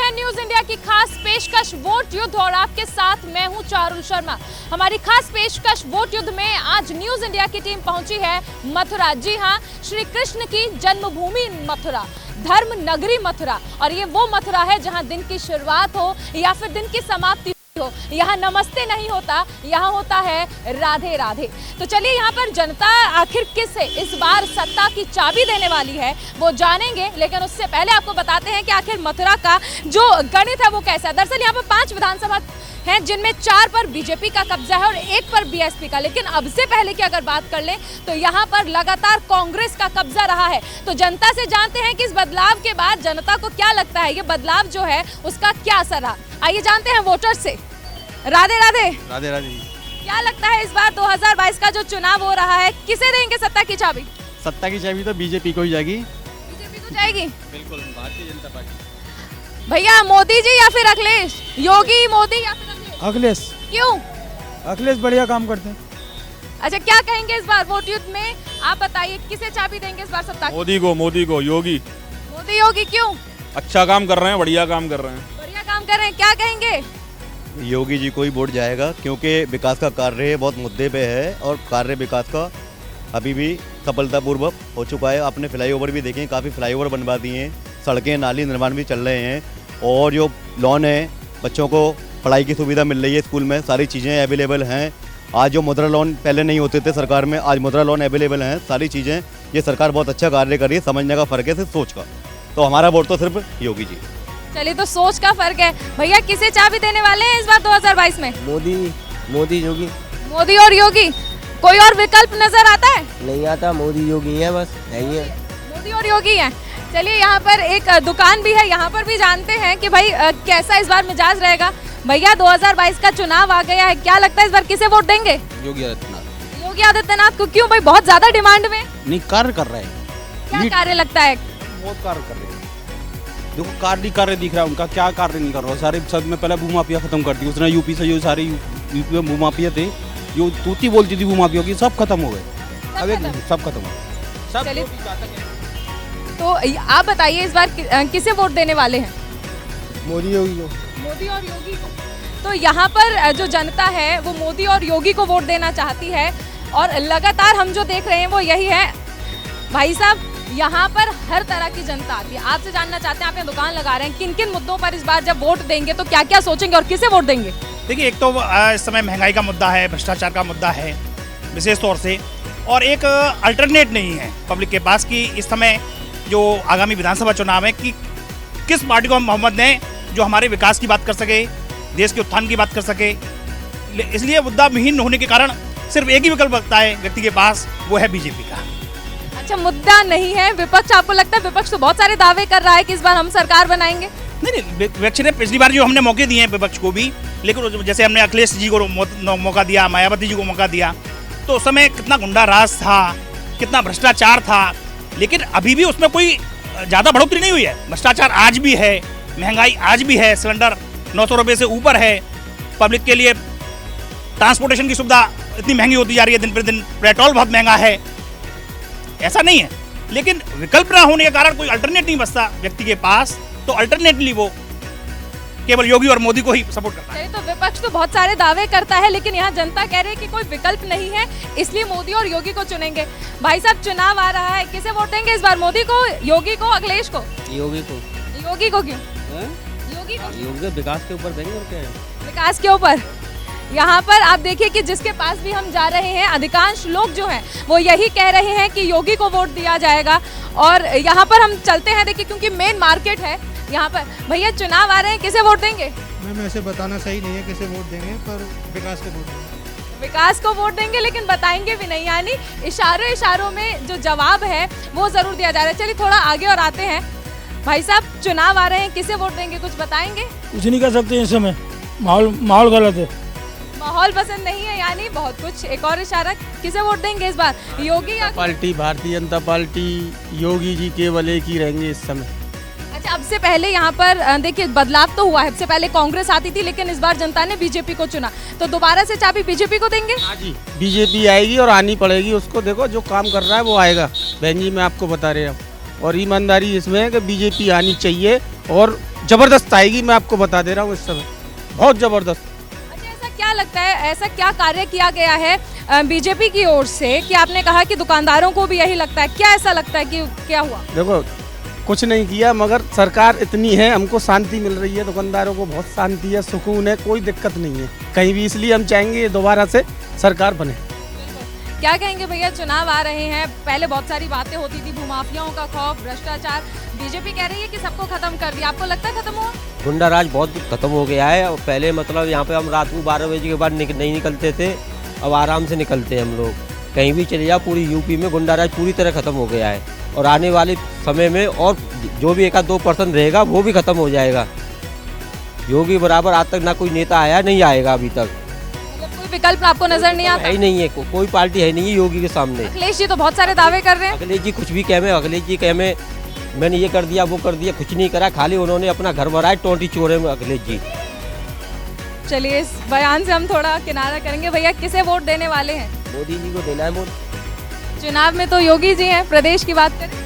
है news India की खास पेशकश वोट युद्ध और आपके साथ मैं हूं चारुल शर्मा। हमारी खास पेशकश वोट युद्ध में आज न्यूज इंडिया की टीम पहुंची है मथुरा। जी हां, श्री कृष्ण की जन्मभूमि मथुरा, धर्म नगरी मथुरा। और ये वो मथुरा है जहां दिन की शुरुआत हो या फिर दिन की समाप्ति हो, यहाँ नमस्ते नहीं होता, यहाँ होता है राधे राधे। तो चलिए यहाँ पर जनता आखिर किसे इस बार सत्ता की चाबी देने वाली है वो जानेंगे, लेकिन उससे पहले आपको बताते हैं कि आखिर मथुरा का जो गणित है वो कैसा है। दरअसल यहाँ पर 5 विधानसभा हैं जिनमें 4 पर बीजेपी का कब्जा है और 1 पर बीएसपी का। लेकिन अब से पहले की अगर बात कर लें तो यहाँ पर लगातार कांग्रेस का कब्जा रहा है। तो जनता से जानते हैं कि इस बदलाव के बाद जनता को क्या लगता है, ये बदलाव जो है उसका क्या असर रहा। आइए जानते हैं वोटर से। राधे राधे। राधे राधे। क्या लगता है इस बार 2022 का जो चुनाव हो रहा है किसे देंगे सत्ता की चाबी? सत्ता की चाबी तो बीजेपी को ही जाएगी। बीजेपी को जाएगी? बिल्कुल, भारतीय जनता पार्टी। भैया मोदी जी या फिर अखिलेश? योगी मोदी या फिर अखिलेश। क्यों? अखिलेश बढ़िया काम करते हैं। अच्छा, क्या कहेंगे इस बार वोट युद्ध में? आप बताइए किसे चाबी देंगे इस बार सत्ता की? मोदी को योगी। मोदी योगी क्यों? अच्छा काम कर रहे हैं, बढ़िया काम कर रहे हैं। बढ़िया काम कर रहे हैं, क्या कहेंगे? योगी जी को ही वोट जाएगा क्योंकि विकास का कार्य बहुत मुद्दे पे है और कार्य विकास का अभी भी सफलतापूर्वक हो चुका है। आपने फ्लाईओवर भी देखे, काफ़ी फ्लाईओवर बनवा दिए हैं, सड़कें नाली निर्माण भी चल रहे हैं और जो लोन है बच्चों को पढ़ाई की सुविधा मिल रही है, स्कूल में सारी चीज़ें अवेलेबल हैं। आज जो मुद्रा लोन पहले नहीं होते थे सरकार में, आज मुद्रा लोन अवेलेबल हैं, सारी चीज़ें। ये सरकार बहुत अच्छा कार्य कर रही है, समझने का फ़र्क है सिर्फ सोच का। तो हमारा वोट तो सिर्फ योगी जी। चलिए, तो सोच का फर्क है। भैया किसे चाबी देने वाले हैं इस बार 2022 में? मोदी योगी। मोदी और योगी, कोई और विकल्प नजर आता है? नहीं आता, मोदी योगी है, बस यही है। मोदी और योगी हैं। चलिए, यहाँ पर एक दुकान भी है, यहाँ पर भी जानते हैं कि भाई कैसा इस बार मिजाज रहेगा। भैया 2022 का चुनाव आ गया है, क्या लगता है इस बार किसे वोट देंगे? योगी आदित्यनाथ। योगी आदित्यनाथ को क्यों भाई, बहुत ज्यादा डिमांड में? नहीं, कार्य कर रहे हैं। क्या कार्य लगता है? बहुत कार्य कर रहे हैं। देखो कार्य दिख रहा है उनका, क्या कार्य नहीं कर रहा। सारे सब में पहले भूमाफिया खत्म कर दी उसने। यूपी से जो सारे यूपी में भूमाफिया थे, जो तूती बोलती थी भूमाफिया की, सब खत्म हो गए। अब एक सब खत्म हो गए सब। चलिए, तो आप बताइए इस बार किसे वोट देने वाले हैं? मोदी योगी को। मोदी और योगी को। तो यहाँ पर जो जनता है वो मोदी और योगी को वोट देना चाहती है और लगातार हम जो देख रहे हैं वो यही है। भाई साहब, यहाँ पर हर तरह की जनता आती है। आपसे जानना चाहते हैं, आप यहाँ दुकान लगा रहे हैं, किन किन मुद्दों पर इस बार जब वोट देंगे तो क्या क्या सोचेंगे और किसे वोट देंगे? देखिए, एक तो इस समय महंगाई का मुद्दा है, भ्रष्टाचार का मुद्दा है विशेष तौर से, और एक अल्टरनेट नहीं है पब्लिक के पास कि इस समय जो आगामी विधानसभा चुनाव है कि किस पार्टी को हम मोहम्मद दें जो हमारे विकास की बात कर सके, देश के उत्थान की बात कर सके। इसलिए मुद्दा विहीन होने के कारण सिर्फ एक ही विकल्प लगता है व्यक्ति के पास, वो है बीजेपी का। अच्छा, मुद्दा नहीं है विपक्ष। आपको लगता है विपक्ष तो बहुत सारे दावे कर रहा है कि इस बार हम सरकार बनाएंगे? नहीं, विपक्ष ने पिछली बार जो हमने मौके दिए हैं विपक्ष को भी, लेकिन जैसे हमने अखिलेश जी को मौका दिया, मायावती जी को मौका दिया, तो उस समय कितना गुंडा राज था, कितना भ्रष्टाचार था, लेकिन अभी भी उसमें कोई ज़्यादा बढ़ोतरी नहीं हुई है। भ्रष्टाचार आज भी है, महंगाई आज भी है, सिलेंडर 900 रुपये से ऊपर है, पब्लिक के लिए ट्रांसपोर्टेशन की सुविधा इतनी महंगी होती जा रही है दिन पर दिन, पेट्रोल बहुत महंगा है। ऐसा नहीं है, लेकिन विकल्प ना होने के कारण कोई अल्टरनेट नहीं बचता व्यक्ति के पास, तो अल्टरनेटली वो केवल योगी और मोदी को ही सपोर्ट करता है। तो विपक्ष तो बहुत सारे दावे करता है, लेकिन यहाँ जनता कह रही है कि कोई विकल्प नहीं है, इसलिए मोदी और योगी को चुनेंगे। भाई साहब, चुनाव आ रहा है, किसे वोट देंगे इस बार? मोदी को, योगी को, अखिलेश को? योगी को। योगी को क्यों? योगी को विकास के ऊपर देंगे और क्या है? विकास के ऊपर। यहाँ पर आप देखिए कि जिसके पास भी हम जा रहे हैं, अधिकांश लोग जो हैं वो यही कह रहे हैं कि योगी को वोट दिया जाएगा। और यहाँ पर हम चलते हैं, देखिए, क्योंकि मेन मार्केट है यहाँ पर। भैया चुनाव आ रहे हैं, किसे वोट देंगे? मैम, ऐसे बताना सही नहीं है किसे वोट देंगे, पर विकास को वोट देंगे। विकास को वोट देंगे, लेकिन बताएंगे भी नहीं, यानी इशारों में जो जवाब है वो जरूर दिया जा रहा है। चलिए थोड़ा आगे और आते हैं। भाई साहब, चुनाव आ रहे हैं, किसे वोट देंगे, कुछ बताएंगे? कुछ नहीं कर सकते इस समय, माहौल गलत है। माहौल पसंद नहीं है, यानी बहुत कुछ। एक और इशारा, किसे वोट देंगे इस बार, योगी या पार्टी? भारतीय जनता पार्टी, योगी जी केवल एक ही रहेंगे इस समय। अच्छा, अब से पहले यहाँ पर देखिए बदलाव तो हुआ है। सबसे पहले कांग्रेस आती थी, लेकिन इस बार जनता ने बीजेपी को चुना, तो दोबारा से चाबी बीजेपी को देंगे? हाँ जी, बीजेपी आएगी और आनी पड़ेगी उसको। देखो जो काम कर रहा है वो आएगा। बहन जी, मैं आपको बता रहा हूँ, और ईमानदारी इसमें है कि बीजेपी आनी चाहिए और ज़बरदस्त आएगी। मैं आपको बता दे रहा हूँ इस समय बहुत ज़बरदस्त। अच्छा, ऐसा क्या लगता है, ऐसा क्या कार्य किया गया है बीजेपी की ओर से कि आपने कहा कि दुकानदारों को भी यही लगता है, क्या ऐसा लगता है कि क्या हुआ? देखो कुछ नहीं किया, मगर सरकार इतनी है, हमको शांति मिल रही है, दुकानदारों को बहुत शांति है, सुकून है, कोई दिक्कत नहीं है कहीं भी। इसलिए हम चाहेंगे दोबारा से सरकार बने। क्या कहेंगे भैया, चुनाव आ रहे हैं, पहले बहुत सारी बातें होती थी, भूमाफियाओं का खौफ, भ्रष्टाचार, बीजेपी कह रही है कि सबको खत्म कर दिया, आपको लगता है खत्म हुआ? गुंडा राज बहुत खत्म हो गया है। और पहले मतलब यहाँ पे हम रात को 12 बजे के बाद नहीं निकलते थे, अब आराम से निकलते हैं हम लोग। कहीं भी चले जाओ, पूरी यूपी में गुंडा राज पूरी तरह खत्म हो गया है। और आने वाले समय में और जो भी 1-2% रहेगा वो भी खत्म हो जाएगा। योगी बराबर आज तक ना कोई नेता आया, नहीं आएगा अभी तक। मतलब कोई विकल्प आपको नजर नहीं आता? है ही नहीं है, कोई पार्टी है नहीं है योगी के सामने। अखिलेश जी तो बहुत सारे दावे कर रहे हैं। अखिलेश जी कुछ भी कह में, अखिलेश जी कह में मैंने ये कर दिया वो कर दिया, कुछ नहीं करा, खाली उन्होंने अपना घर भरा है, टोंटी चोर है अखिलेश जी। चलिए इस बयान से हम थोड़ा किनारा करेंगे। भैया किसे वोट देने वाले हैं? मोदी जी को देना है वोट। चुनाव में तो योगी जी हैं, प्रदेश की बात करें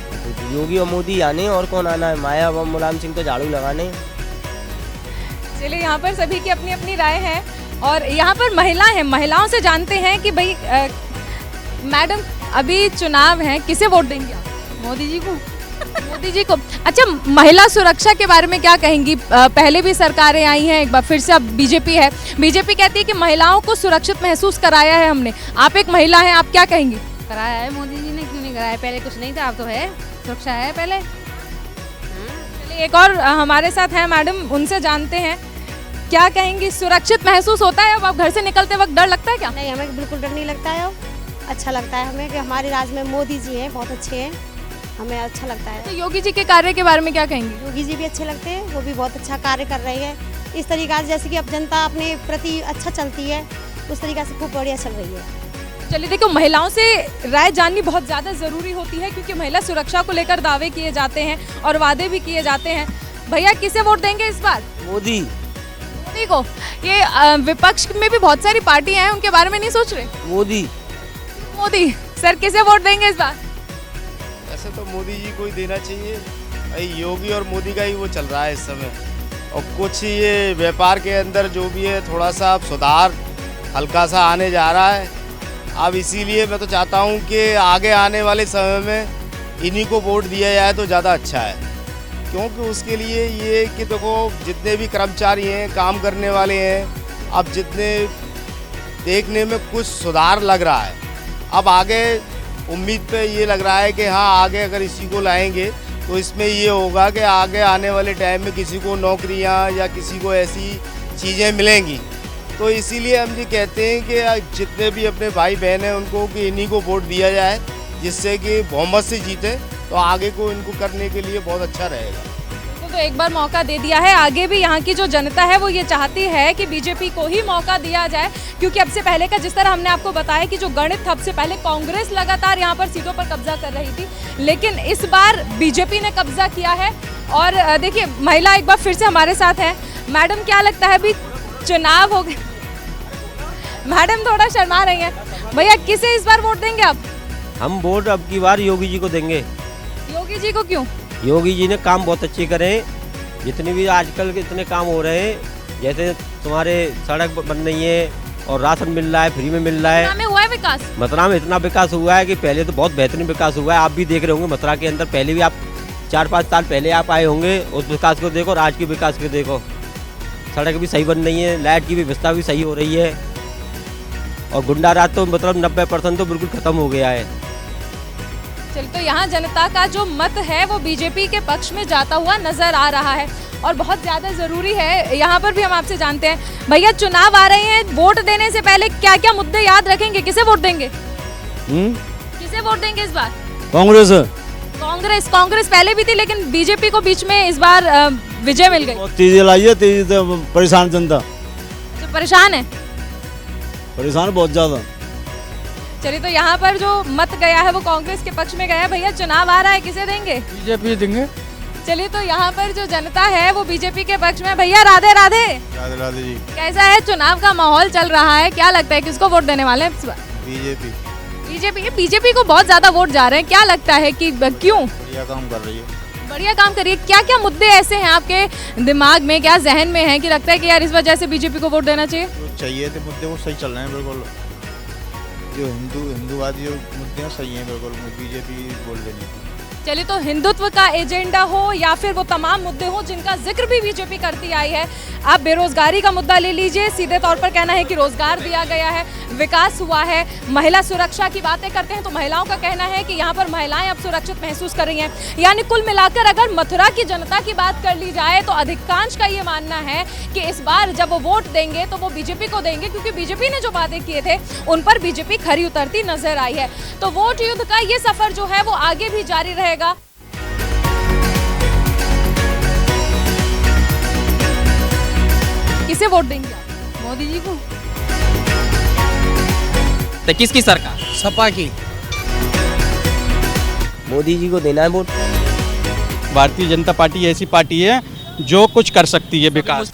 योगी और मोदी आने, और कौन आना है? माया व मुलायम सिंह तो झाड़ू लगाने। चलिए यहाँ पर सभी की अपनी अपनी राय है और यहाँ पर महिला है, महिलाओं से जानते हैं कि भाई मैडम अभी चुनाव है, किसे वोट देंगे आप? मोदी जी को। मोदी जी को। अच्छा, महिला सुरक्षा के बारे में क्या कहेंगी? पहले भी सरकारें आई हैं, एक बार फिर से अब बीजेपी है, बीजेपी कहती है कि महिलाओं को सुरक्षित महसूस कराया है हमने। आप एक महिला हैं, आप क्या कहेंगी? कराया है मोदी जी ने, क्यों नहीं कराया? पहले कुछ नहीं था, अब तो है, सुरक्षा है पहले। चलिए एक और हमारे साथ हैं मैडम, उनसे जानते हैं क्या कहेंगी। सुरक्षित महसूस होता है अब आप घर से निकलते वक्त? डर लगता है क्या? नहीं, हमें बिल्कुल डर नहीं लगता है। अच्छा लगता है हमें कि हमारे राज्य में मोदी जी हैं, बहुत अच्छे हैं, हमें अच्छा लगता है। तो योगी जी के कार्य के बारे में क्या कहेंगी? योगी जी भी अच्छे लगते हैं, वो भी बहुत अच्छा कार्य कर रही है। इस तरीका से जैसे कि अब जनता अपने प्रति अच्छा चलती है, उस तरीका से खूब बढ़िया चल रही है। चलिए देखो, महिलाओं से राय जाननी बहुत ज़्यादा ज़रूरी होती है क्योंकि महिला सुरक्षा को लेकर दावे किए जाते हैं और वादे भी किए जाते हैं। भैया किसे वोट देंगे इस बार? मोदी। मोदी को। ये विपक्ष में भी बहुत सारी पार्टियां हैं, उनके बारे में नहीं सोच रहे? मोदी। मोदी। सर किसे वोट देंगे इस बार? ऐसे तो मोदी जी को ही देना चाहिए, भाई योगी और मोदी का ही वो चल रहा है इस समय। और कुछ ये व्यापार के अंदर जो भी है थोड़ा सा सुधार हल्का सा आने जा रहा है। अब इसीलिए मैं तो चाहता हूँ कि आगे आने वाले समय में इन्हीं को वोट दिया जाए तो ज़्यादा अच्छा है, क्योंकि उसके लिए ये कि देखो जितने भी कर्मचारी हैं, काम करने वाले हैं, अब जितने देखने में कुछ सुधार लग रहा है। अब आगे उम्मीद पे ये लग रहा है कि हाँ आगे अगर इसी को लाएंगे तो इसमें ये होगा कि आगे आने वाले टाइम में किसी को नौकरियां या किसी को ऐसी चीज़ें मिलेंगी। तो इसीलिए हम ये कहते हैं कि जितने भी अपने भाई बहन हैं उनको कि इन्हीं को वोट दिया जाए, जिससे कि बहुमत से जीते, तो आगे को इनको करने के लिए बहुत अच्छा रहेगा। तो एक बार मौका दे दिया है, आगे भी यहाँ की जो जनता है वो ये चाहती है कि बीजेपी को ही मौका दिया जाए, क्योंकि अब से पहले का जिस तरह हमने आपको बताया कि जो गणित अब से पहले कांग्रेस लगातार यहाँ पर सीटों पर कब्जा कर रही थी, लेकिन इस बार बीजेपी ने कब्जा किया है। और देखिए महिला एक बार फिर से हमारे साथ है। मैडम क्या लगता है, अभी चुनाव हो गए, मैडम थोड़ा शर्मा रही हैं, भैया किसे इस बार वोट देंगे आप? हम वोट अब की बार योगी जी को देंगे। योगी जी को क्यों? योगी जी ने काम बहुत अच्छे करे हैं। जितने भी आजकल के इतने काम हो रहे हैं, जैसे तुम्हारे सड़क बन रही है और राशन मिल रहा है, फ्री में मिल रहा है। मथुरा में हुआ है विकास? मथुरा में इतना विकास हुआ है कि पहले तो बहुत बेहतरीन विकास हुआ है। आप भी देख रहे होंगे मथुरा के अंदर, पहले भी आप 4-5 साल पहले आप आए होंगे, उस विकास को देखो और आज के विकास को देखो। सड़क भी सही बन रही है, लाइट की व्यवस्था भी सही हो रही है, और गुंडा राज तो मतलब 90% तो बिल्कुल खत्म हो गया है। चल तो यहाँ जनता का जो मत है वो बीजेपी के पक्ष में जाता हुआ नजर आ रहा है और बहुत ज़्यादा ज़रूरी है। यहाँ पर भी हम आपसे जानते हैं, भैया चुनाव आ रहे हैं, वोट देने से पहले क्या क्या मुद्दे याद रखेंगे? किसे वोट देंगे? किसे वोट देंगे इस बार? कांग्रेस। कांग्रेस। कांग्रेस पहले भी थी, लेकिन बीजेपी को बीच में इस बार विजय मिल गई। तेजी लाई है, तेजी से परेशान जनता। अच्छा, परेशान है? परेशान बहुत ज्यादा। चलिए तो यहाँ पर जो मत गया है वो कांग्रेस के पक्ष में गया है। भैया चुनाव आ रहा है, किसे देंगे? बीजेपी देंगे। चलिए तो यहाँ पर जो जनता है वो बीजेपी के पक्ष में। भैया राधे राधे। राधे राधे जी। कैसा है, चुनाव का माहौल चल रहा है, क्या लगता है किसको वोट देने वाले हैं इस बार? बीजेपी। बीजेपी को बहुत ज्यादा वोट जा रहे हैं, क्या लगता है कि क्यों? बढ़िया काम कर रही है। बढ़िया काम करिए। क्या क्या मुद्दे ऐसे हैं आपके दिमाग में, क्या जहन में है कि लगता है कि यार इस वजह से बीजेपी को वोट देना चाहिए? जो चाहिए थे मुद्दे वो सही चल रहे हैं बिल्कुल। जो हिंदूवादी जो मुद्दे हैं सही हैं बिल्कुल, बीजेपी बोल देनी। चलिए, तो हिंदुत्व का एजेंडा हो या फिर वो तमाम मुद्दे हो जिनका जिक्र भी बीजेपी करती आई है। आप बेरोजगारी का मुद्दा ले लीजिए, सीधे तौर पर कहना है कि रोजगार दिया गया है, विकास हुआ है। महिला सुरक्षा की बातें करते हैं तो महिलाओं का कहना है कि यहाँ पर महिलाएं अब सुरक्षित महसूस कर रही हैं। यानी कुल मिलाकर अगर मथुरा की जनता की बात कर ली जाए तो अधिकांश का ये मानना है कि इस बार जब वो वोट देंगे तो वो बीजेपी को देंगे, क्योंकि बीजेपी ने जो वादे किए थे उन पर बीजेपी खरी उतरती नजर आई है। तो वोट युद्ध का ये सफर जो है वो आगे भी जारी रहेगा। किसे वोट देंगे आप? मोदी जी को? तो किसकी सरकार? सपा की। मोदी जी को देना है वोट। भारतीय जनता पार्टी ऐसी पार्टी है जो कुछ कर सकती है विकास।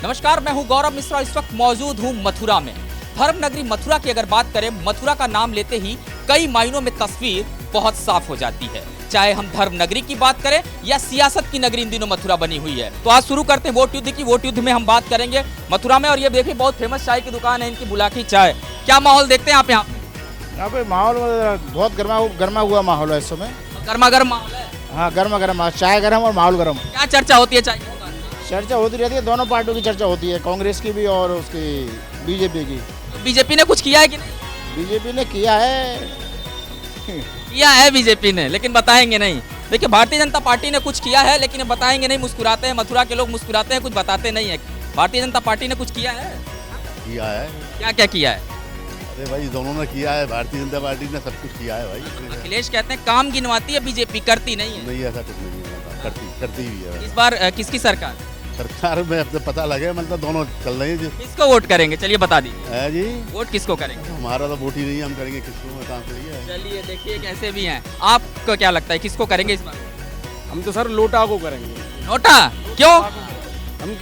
नमस्कार, मैं हूं गौरव मिश्रा। इस वक्त मौजूद हूं मथुरा में। धर्म नगरी मथुरा की अगर बात करें, मथुरा का नाम लेते ही कई मायनों में तस्वीर बहुत साफ हो जाती है। चाहे हम धर्म नगरी की बात करें या सियासत की नगरी इन दिनों मथुरा बनी हुई है। तो आज शुरू करते हैं वोट युद्ध की। वोट युद्ध में हम बात करेंगे मथुरा में, और ये देखिए बहुत फेमस चाय की दुकान है इनकी, बुलाकी चाय। क्या माहौल देखते हैं आप यहाँ पे माहौल बहुत गर्मा हुआ माहौल है इस समय। गर्मा गर्म माहौल है। हाँ, गर्मा गर्म, चाय गर्म और माहौल गर्म। क्या चर्चा होती है चाय? चर्चा होती रहती है, दोनों पार्टियों की चर्चा होती है, कांग्रेस की भी और उसकी बीजेपी की। बीजेपी ने कुछ किया है कि नहीं? बीजेपी ने किया है बीजेपी ने, लेकिन बताएंगे नहीं। देखिए, भारतीय जनता पार्टी ने कुछ किया है लेकिन बताएंगे नहीं, मुस्कुराते हैं। मथुरा के लोग मुस्कुराते हैं, कुछ बताते नहीं है। भारतीय जनता पार्टी ने कुछ किया है? क्या क्या किया है? अरे भाई, दोनों ने किया है। भारतीय जनता पार्टी ने सब कुछ किया है भाई। अखिलेश कहते हैं काम गिनवाती है बीजेपी, करती नहीं है। नहीं, ऐसा कुछ नहीं है, करती भी है। इस बार किसकी सरकार में अब पता लगे, मतलब दोनों चल रही है। किसको वोट करेंगे? चलिए बता दीजिए जी। वोट किसको करेंगे? हमारा तो वोट ही नहीं है, हम करेंगे किसको? चलिए देखिए कैसे भी हैं। आपको क्या लगता है किसको करेंगे इस बार? हम तो सर लोटा को करेंगे। नोटा क्यों?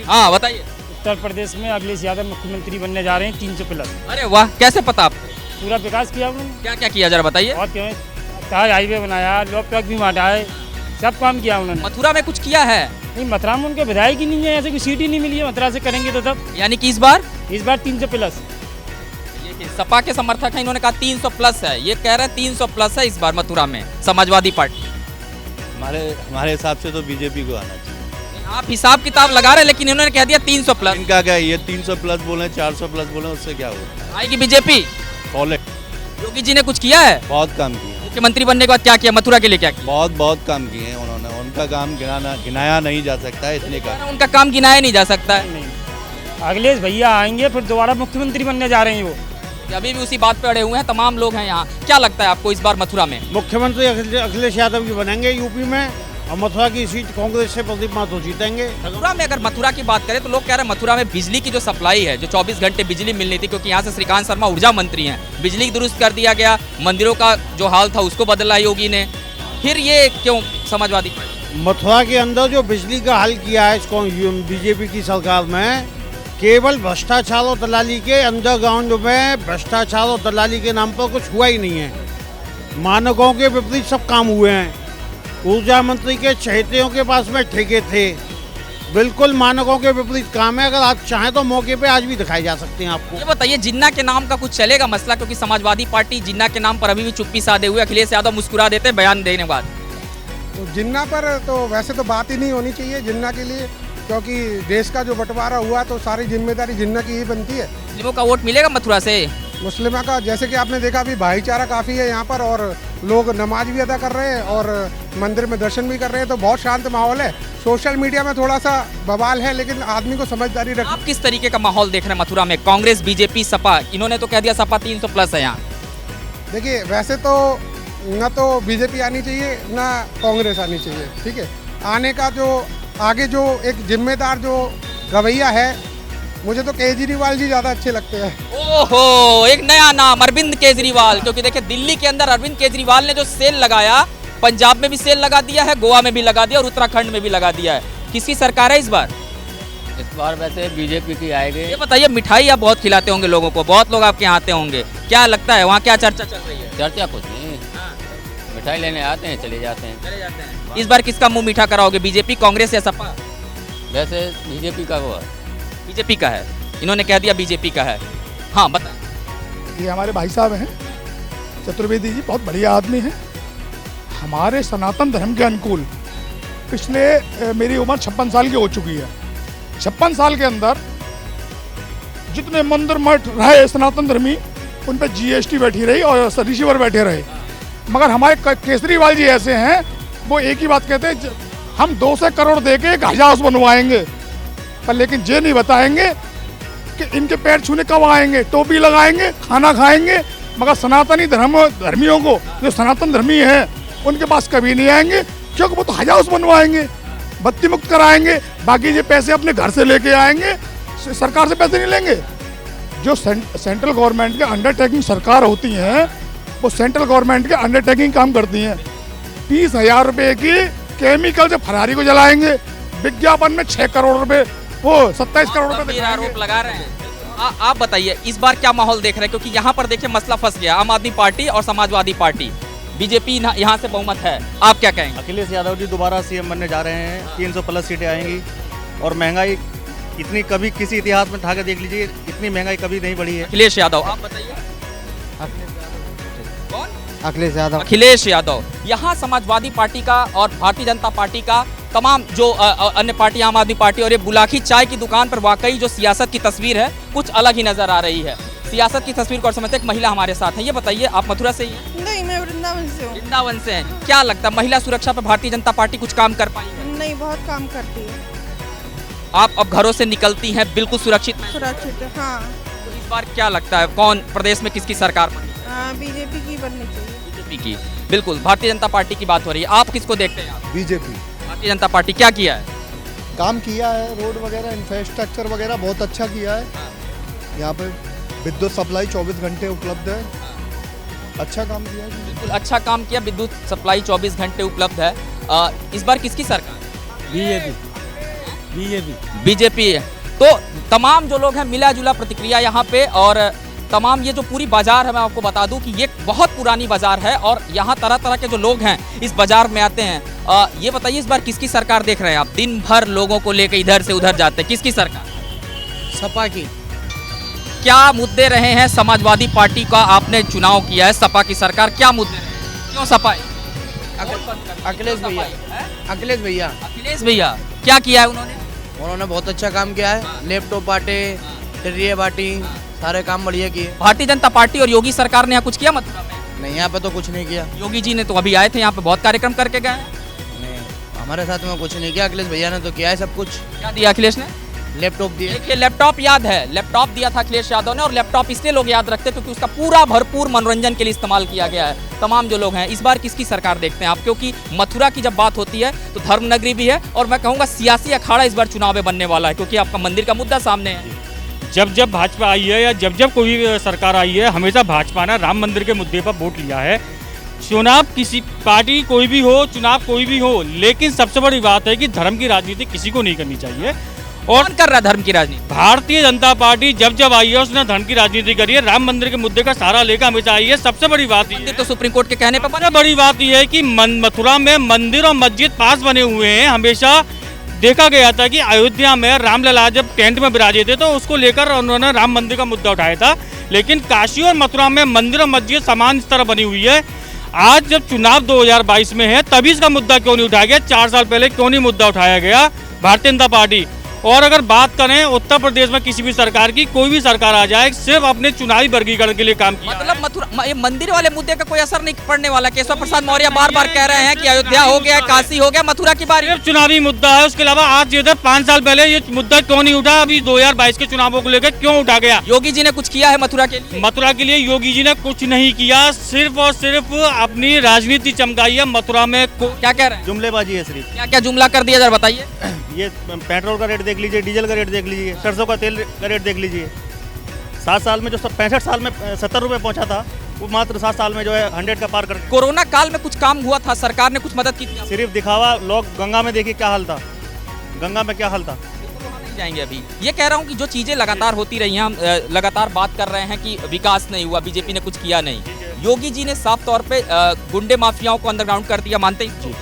हाँ बताइए। उत्तर प्रदेश में अखिलेश यादव मुख्यमंत्री बनने जा रहे हैं 300+। अरे वाह, कैसे पता आपको? पूरा विकास किया उन्होंने। क्या क्या किया जरा बताइए। और क्यों, ताज हाईवे बनाया, लोक ट्रक भी हटाए, सब काम किया उन्होंने। मथुरा में कुछ किया है? नहीं, मथुरा में उनके विधायक ही नहीं है, ऐसे कोई सीट ही नहीं मिली है। मथुरा से करेंगे तो तब। यानी कि इस बार 300+। सपा के समर्थक हैं, इन्होंने कहा 300+ है। ये कह रहे हैं 300+ है इस बार मथुरा में समाजवादी पार्टी। हमारे हिसाब से तो बीजेपी को आना चाहिए। आप हिसाब किताब लगा रहे हैं लेकिन इन्होंने कह दिया 300+। इनका क्या, ये 300+ बोले, 400+ बोले, उससे क्या होगा? आएगी बीजेपी। योगी जी ने कुछ किया है? बहुत काम किया। मुख्यमंत्री बनने के बाद क्या किया मथुरा के लिए? क्या किया? बहुत काम किए हैं उन्होंने। उनका काम गिनाया नहीं जा सकता है, इतने का उनका काम गिनाया नहीं जा सकता है। अखिलेश भैया आएंगे, फिर दोबारा मुख्यमंत्री बनने जा रहे हैं वो। अभी भी उसी बात पे अड़े हुए हैं, तमाम लोग हैं यहाँ। क्या लगता है आपको इस बार मथुरा में? मुख्यमंत्री अखिलेश यादव जी बनेंगे यूपी में, और मथुरा की सीट कांग्रेस से प्रदीप महतो जीतेंगे। मथुरा में अगर मथुरा की बात करें तो लोग कह रहे हैं मथुरा में बिजली की जो सप्लाई है, जो 24 घंटे बिजली मिलनी थी, क्योंकि यहाँ से श्रीकांत शर्मा ऊर्जा मंत्री हैं, बिजली दुरुस्त कर दिया गया। मंदिरों का जो हाल था उसको बदला योगी ने। फिर ये क्यों समाजवादी पार्टी? मथुरा के अंदर जो बिजली का हल किया है इसको बीजेपी की सरकार में, केवल भ्रष्टाचार और दलाली के अंडरग्राउंड में भ्रष्टाचार और दलाली के नाम पर कुछ हुआ ही नहीं है। मानकों के विपरीत सब काम हुए हैं। ऊर्जा मंत्री के चहेतियों के पास में ठेके थे, बिल्कुल मानकों के विपरीत काम है। अगर आप चाहें तो मौके पे आज भी दिखाई जा सकते हैं आपको। ये बताइए, जिन्ना के नाम का कुछ चलेगा मसला? क्योंकि समाजवादी पार्टी जिन्ना के नाम पर अभी भी चुप्पी साधे हुए। अखिलेश यादव मुस्कुरा देते बयान देने बाद। तो जिन्ना पर तो वैसे तो बात ही नहीं होनी चाहिए जिन्ना के लिए, क्योंकि देश का जो बंटवारा हुआ तो सारी जिम्मेदारी जिन्ना की ही बनती है। मुस्लिमों का वोट मिलेगा मथुरा से? मुस्लिमों का, जैसे कि आपने देखा अभी भाईचारा काफ़ी है यहाँ पर, और लोग नमाज भी अदा कर रहे हैं और मंदिर में दर्शन भी कर रहे हैं, तो बहुत शांत माहौल है। सोशल मीडिया में थोड़ा सा बवाल है, लेकिन आदमी को समझदारी रख। आप किस तरीके का माहौल देख रहे हैं मथुरा में? कांग्रेस, बीजेपी, सपा, इन्होंने तो कह दिया सपा 300+ है यहाँ। देखिए, वैसे तो न तो बीजेपी आनी चाहिए ना कांग्रेस आनी चाहिए, ठीक है। आने का जो आगे जो एक जिम्मेदार जो रवैया है, मुझे तो केजरीवाल जी ज़्यादा अच्छे लगते हैं। ओहो, एक नया नाम, अरविंद केजरीवाल। क्योंकि देखिए, दिल्ली के अंदर अरविंद केजरीवाल ने जो सेल लगाया, पंजाब में भी सेल लगा दिया है, गोवा में भी लगा दिया और उत्तराखंड में भी लगा दिया है। किसकी सरकार है इस बार? इस बार वैसे बीजेपी की आएगी। ये बताइए, मिठाई आप बहुत खिलाते होंगे लोगों को, बहुत लोग आपके यहाँ आते होंगे, क्या लगता है वहाँ क्या चर्चा चल रही है? चर्चा कुछ नहीं, मिठाई लेने आते हैं चले जाते हैं। इस बार किसका मुंह मीठा कराओगे, बीजेपी, कांग्रेस या सपा? वैसे बीजेपी का वो है। बीजेपी का है, इन्होंने कह दिया बीजेपी का है। हाँ बताएं। ये हमारे भाई साहब हैं चतुर्वेदी जी, बहुत बढ़िया आदमी हैं, हमारे सनातन धर्म के अनुकूल। पिछले मेरी उम्र 56 साल की हो चुकी है, 56 साल के अंदर जितने मंदिर मठ रहे सनातन धर्मी, उन पे जीएसटी बैठी रही और रिसीवर बैठे रहे। मगर हमारे केजरीवाल जी ऐसे हैं, वो एक ही बात कहते हैं, हम 200 करोड़ दे के एक हज हाउस बनवाएंगे, पर लेकिन ये नहीं बताएंगे कि इनके पैर छूने कब आएंगे। टोपी लगाएंगे, खाना खाएंगे, मगर सनातनी धर्मियों को, जो सनातन धर्मी हैं, उनके पास कभी नहीं आएंगे, क्योंकि वो तो हज हाउस बनवाएंगे, बत्ती मुक्त कराएंगे, बाकी ये पैसे अपने घर से लेके आएंगे, सरकार से पैसे नहीं लेंगे। जो सेंट्रल गवर्नमेंट के अंडरटेकिंग सरकार होती हैं, वो सेंट्रल गवर्नमेंट के अंडरटेकिंग काम करती हैं। 20,000 रुपये की केमिकल से फरारी को जलाएंगे, विज्ञापन में 6 करोड़ रुपए, वो 27 करोड़ रुपए आरोप लगा रहे हैं। आप बताइए इस बार क्या माहौल देख रहे हैं, क्योंकि यहाँ पर देखिए मसला फंस गया, आम आदमी पार्टी और समाजवादी पार्टी, बीजेपी यहाँ से बहुमत है, आप क्या कहेंगे? अखिलेश यादव जी दोबारा सीएम बनने जा रहे हैं, 300 प्लस सीटें आएंगी, और महंगाई इतनी कभी किसी इतिहास में उठा के देख लीजिए, इतनी महंगाई कभी नहीं बढ़ी है। अखिलेश यादव, आप बताइए। कौन? अखिलेश यादव। अखिलेश यादव। यहाँ समाजवादी पार्टी का और भारतीय जनता पार्टी का, तमाम जो अन्य पार्टी, आम आदमी पार्टी और ये बुलाकी चाय की दुकान पर वाकई जो सियासत की तस्वीर है कुछ अलग ही नजर आ रही है। सियासत की तस्वीर को और समझते एक महिला हमारे साथ है, ये बताइए आप मथुरा से ही हैं? नहीं, मैं वृंदावन से हूँ। वृंदावन से हैं। क्या लगता है महिला सुरक्षा पर भारतीय जनता पार्टी कुछ काम कर पाई है? नहीं, बहुत काम करती है। आप अब घरों से निकलती हैं बिल्कुल सुरक्षित? सुरक्षित, हाँ। तो इस बार क्या लगता है कौन प्रदेश में किसकी सरकार बनी? बीजेपी की बननी चाहिए। बीजेपी की, बिल्कुल। भारतीय जनता पार्टी की बात हो रही है, आप किसको देखते हैं? बीजेपी। भारतीय जनता पार्टी क्या किया है? काम किया है, रोड वगैरह, इंफ्रास्ट्रक्चर वगैरह बहुत अच्छा किया है। यहाँ पे विद्युत सप्लाई 24 घंटे उपलब्ध है, अच्छा काम किया है। बिल्कुल अच्छा काम किया, विद्युत सप्लाई 24 घंटे उपलब्ध है। इस बार किसकी सरकार? बीजेपी। बीजेपी। बीजेपी है। तो तमाम जो लोग हैं मिला जुला प्रतिक्रिया यहाँ पे, और तमाम ये जो पूरी बाजार है, मैं आपको बता दूं कि ये बहुत पुरानी बाजार है और यहाँ तरह तरह के जो लोग हैं इस बाजार में आते हैं। ये बताइए इस बार किसकी सरकार देख रहे हैं आप? दिन भर लोगों को लेकर इधर से उधर जाते हैं, किसकी सरकार? सपा की। क्या मुद्दे रहे हैं? समाजवादी पार्टी का आपने चुनाव किया है, सपा की सरकार, क्या मुद्दे रहे? क्यों सपा? अखिलेश भैया। अखिलेश भैया। अखिलेश भैया क्या किया है उन्होंने? उन्होंने बहुत अच्छा काम किया है, लैपटॉप बांटे, ट्रिये बांटी, सारे काम बढ़िया किए। भारतीय जनता पार्टी और योगी सरकार ने यहाँ कुछ किया मथुरा में? नहीं, यहाँ पे तो कुछ नहीं किया। योगी जी ने तो अभी आए थे यहाँ पे, बहुत कार्यक्रम करके गए। नहीं, हमारे साथ में कुछ नहीं किया, अखिलेश भैया ने तो किया है सब कुछ। क्या दिया अखिलेश ने? लैपटॉप दिए। देखिए लैपटॉप याद है, लैपटॉप दिया था अखिलेश यादव ने, और लैपटॉप इसलिए लोग याद रखते हैं क्योंकि उसका पूरा भरपूर मनोरंजन के लिए इस्तेमाल किया गया है। तमाम जो लोग हैं इस बार किसकी सरकार देखते हैं आप? क्योंकि मथुरा की जब बात होती है तो धर्म नगरी भी है, और मैं कहूँगा सियासी अखाड़ा इस बार चुनाव में बनने वाला है, क्योंकि आपका मंदिर का मुद्दा सामने है। जब जब भाजपा आई है या जब जब कोई भी सरकार आई है, हमेशा भाजपा ने राम मंदिर के मुद्दे पर वोट लिया है। चुनाव किसी पार्टी कोई भी हो, चुनाव कोई भी हो, लेकिन सबसे बड़ी बात है कि धर्म की राजनीति किसी को नहीं करनी चाहिए। और कौन कर रहा है धर्म की राजनीति? भारतीय जनता पार्टी जब जब आई है उसने धर्म की राजनीति करी है, राम मंदिर के मुद्दे का सहारा लेकर हमेशा आई है। सबसे बड़ी बात ये तो सुप्रीम कोर्ट के कहने पर सबसे बड़ी बात यह है कि मथुरा में मंदिर और मस्जिद पास बने हुए हैं। हमेशा देखा गया था कि अयोध्या में रामलला जब टेंट में विराजे थे तो उसको लेकर उन्होंने राम मंदिर का मुद्दा उठाया था, लेकिन काशी और मथुरा में मंदिर और मस्जिद समान स्तर बनी हुई है। आज जब चुनाव 2022 में है तभी इसका मुद्दा क्यों नहीं उठाया गया? 4 साल पहले क्यों नहीं मुद्दा उठाया गया भारतीय जनता पार्टी? और अगर बात करें उत्तर प्रदेश में किसी भी सरकार की, कोई भी सरकार आ जाए, सिर्फ अपने चुनावी वर्गीकरण के लिए काम किया। मतलब मथुरा ये मंदिर वाले मुद्दे का कोई असर नहीं पड़ने वाला। केशव प्रसाद मौर्य बार बार कह रहे हैं कि अयोध्या हो गया, काशी हो गया, मथुरा की बारी सिर्फ चुनावी मुद्दा है। उसके अलावा आज ये 5 साल पहले ये मुद्दा क्यों नहीं उठा? अभी 2022 के चुनावों को लेकर क्यों उठा गया? योगी जी ने कुछ किया है मथुरा के लिए? मथुरा के लिए योगी जी ने कुछ नहीं किया, सिर्फ और सिर्फ अपनी राजनीति चमकाई है मथुरा में। क्या कह रहे हैं? जुमलेबाजी है सिर्फ। क्या क्या जुमला कर दिया जरा बताइए। ये पेट्रोल का रेट देख लीजिए, डीजल का रेट देख लीजिए, सरसों का तेल का रेट देख लीजिए। 7 साल में जो 65 साल में 70 रुपये पहुंचा था, वो मात्र 7 साल में जो है 100 का पार कर। कोरोना काल में कुछ काम हुआ था, सरकार ने कुछ मदद की थी? सिर्फ दिखावा। लोग गंगा में देखिए क्या हाल था, गंगा में क्या हाल था। नहीं जाएंगे अभी। ये कह रहा हूँ कि जो चीजें लगातार होती रही हैं, हम लगातार बात कर रहे हैं कि विकास नहीं हुआ, बीजेपी ने कुछ किया नहीं, योगी जी ने साफ तौर पे गुंडे माफियाओं को अंडरग्राउंड कर दिया, मानते हैं?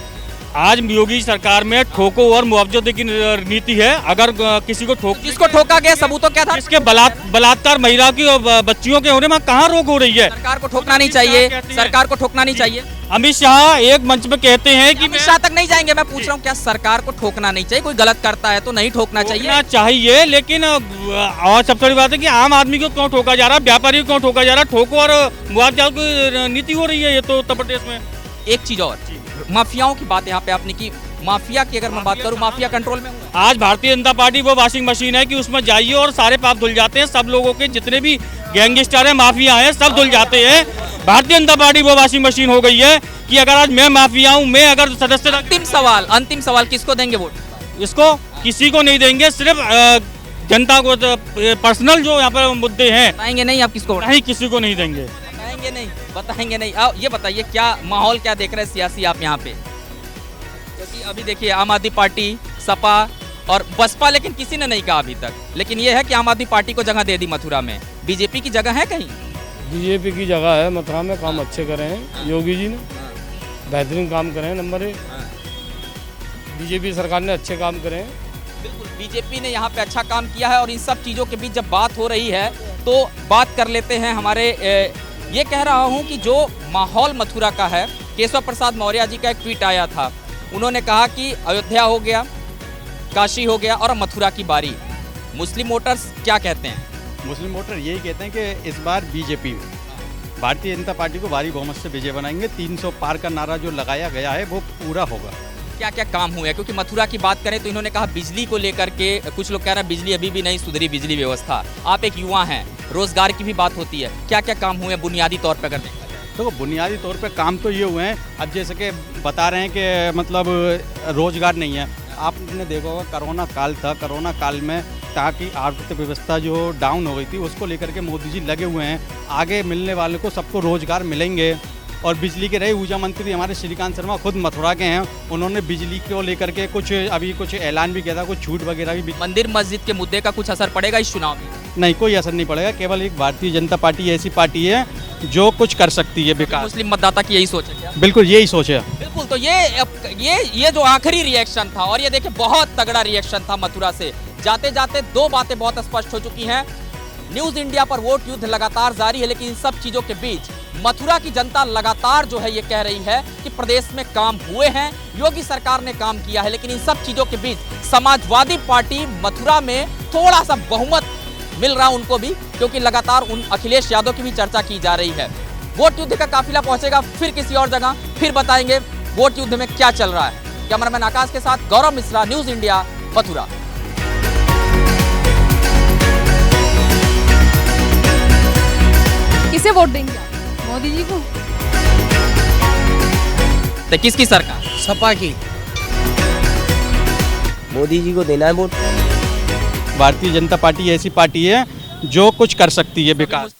आज योगी सरकार में ठोको और मुआवजे की नीति है। अगर किसी को जिसको ठोका गया सबूतों क्या था? जिसके बलात्कार महिला की और बच्चियों के होने में कहाँ रोक हो रही है? सरकार को ठोकना नहीं चाहिए, सरकार को ठोकना नहीं चाहिए। अमित शाह एक मंच पे कहते हैं कि अमित शाह तक नहीं जाएंगे। मैं पूछ रहा हूँ क्या सरकार को ठोकना नहीं चाहिए? कोई गलत करता है तो नहीं ठोकना चाहिए, लेकिन और सबसे बड़ी बात है कि आम आदमी को क्यों ठोका जा रहा है, व्यापारी को क्यों ठोका जा रहा है? ठोको और मुआवजा की नीति हो रही है ये तो उत्तर प्रदेश में। एक चीज और, माफियाओं की बात यहाँ पे आपने की। माफिया की अगर मैं बात करूँ, माफिया कंट्रोल में हुआ। आज भारतीय जनता पार्टी वो वॉशिंग मशीन है कि उसमें जाइए और सारे पाप धुल जाते हैं। सब लोगों के जितने भी गैंगस्टर हैं, माफिया हैं, सब धुल जाते हैं। भारतीय जनता पार्टी वो वॉशिंग मशीन हो गई है कि अगर आज मैं माफिया हूँ, मैं अगर सदस्य। अंतिम सवाल किसको देंगे वोट? इसको किसी को नहीं देंगे, सिर्फ जनता को। पर्सनल जो यहाँ पर मुद्दे हैं बताएंगे नहीं आप किसको? नहीं, किसी को नहीं देंगे। बताएंगे नहीं। आओ ये बताइए क्या माहौल क्या देख रहे हैं सियासी आप यहाँ पे? क्योंकि अभी देखिए आम आदमी पार्टी, सपा और बसपा, लेकिन किसी ने नहीं कहा अभी तक। लेकिन ये है कि आम आदमी पार्टी को जगह दे दी मथुरा में। बीजेपी की जगह है कहीं? बीजेपी की जगह है मथुरा में। काम अच्छे करे हैं योगी जी ने, बेहतरीन काम करे हैं। नंबर 1 बीजेपी सरकार ने अच्छे काम करे हैं। बिल्कुल, बीजेपी ने यहाँ पे अच्छा काम किया है। और इन सब चीज़ों के बीच जब बात हो रही है तो बात कर लेते हैं हमारे ये कह रहा हूँ कि जो माहौल मथुरा का है, केशव प्रसाद मौर्य जी का एक ट्वीट आया था। उन्होंने कहा कि अयोध्या हो गया, काशी हो गया और मथुरा की बारी। मुस्लिम वोटर्स क्या कहते हैं? मुस्लिम वोटर यही कहते हैं कि इस बार बीजेपी भारतीय जनता पार्टी को भारी बहुमत से विजय बनाएंगे। 300 पार का नारा जो लगाया गया है वो पूरा होगा। क्या क्या काम हुए? क्योंकि मथुरा की बात करें तो इन्होंने कहा बिजली को लेकर के कुछ लोग कह रहे हैं बिजली अभी भी नहीं सुधरी, बिजली व्यवस्था। आप एक युवा हैं, रोजगार की भी बात होती है। क्या क्या काम हुए बुनियादी तौर पर? अगर तो बुनियादी तौर पे काम तो ये हुए हैं। अब जैसे कि बता रहे हैं कि मतलब रोजगार नहीं है। आपने देखा होगा कोरोना काल था, कोरोना काल में ताकि आर्थिक व्यवस्था जो डाउन हो गई थी उसको लेकर के मोदी जी लगे हुए हैं। आगे मिलने वाले को सबको रोजगार मिलेंगे। और बिजली के रहे ऊर्जा मंत्री हमारे श्रीकांत शर्मा खुद मथुरा के हैं। उन्होंने बिजली को लेकर के कुछ ऐलान भी किया था, कुछ छूट वगैरह भी। मंदिर मस्जिद के मुद्दे का कुछ असर पड़ेगा इस चुनाव में? नहीं, कोई असर नहीं पड़ेगा। केवल एक भारतीय जनता पार्टी ऐसी पार्टी है जो कुछ कर सकती है विकास। मुस्लिम मतदाता की यही सोच है क्या? बिल्कुल यही सोच है। बिल्कुल। तो ये जो आखिरी रिएक्शन था, और ये देखिए बहुत तगड़ा रिएक्शन था मथुरा से। जाते जाते 2 बातें बहुत स्पष्ट हो चुकी हैं। न्यूज इंडिया पर वोट युद्ध लगातार जारी है, लेकिन इन सब चीजों के बीच मथुरा की जनता लगातार जो है ये कह रही है कि प्रदेश में काम हुए हैं, योगी सरकार ने काम किया है। लेकिन इन सब चीजों के बीच समाजवादी पार्टी मथुरा में थोड़ा सा बहुमत मिल रहा उनको भी, क्योंकि लगातार उन अखिलेश यादव की भी चर्चा की जा रही है। वोट युद्ध का काफिला पहुंचेगा फिर किसी और जगह, फिर बताएंगे वोट युद्ध में क्या चल रहा है। कैमरामैन आकाश के साथ गौरव मिश्रा, न्यूज इंडिया, मथुरा। किसे वोट देंगे आप? मोदी जी को? तो किसकी सरकार? सपा की। मोदी जी को देना है वोट। भारतीय जनता पार्टी ऐसी पार्टी है जो कुछ कर सकती है विकास।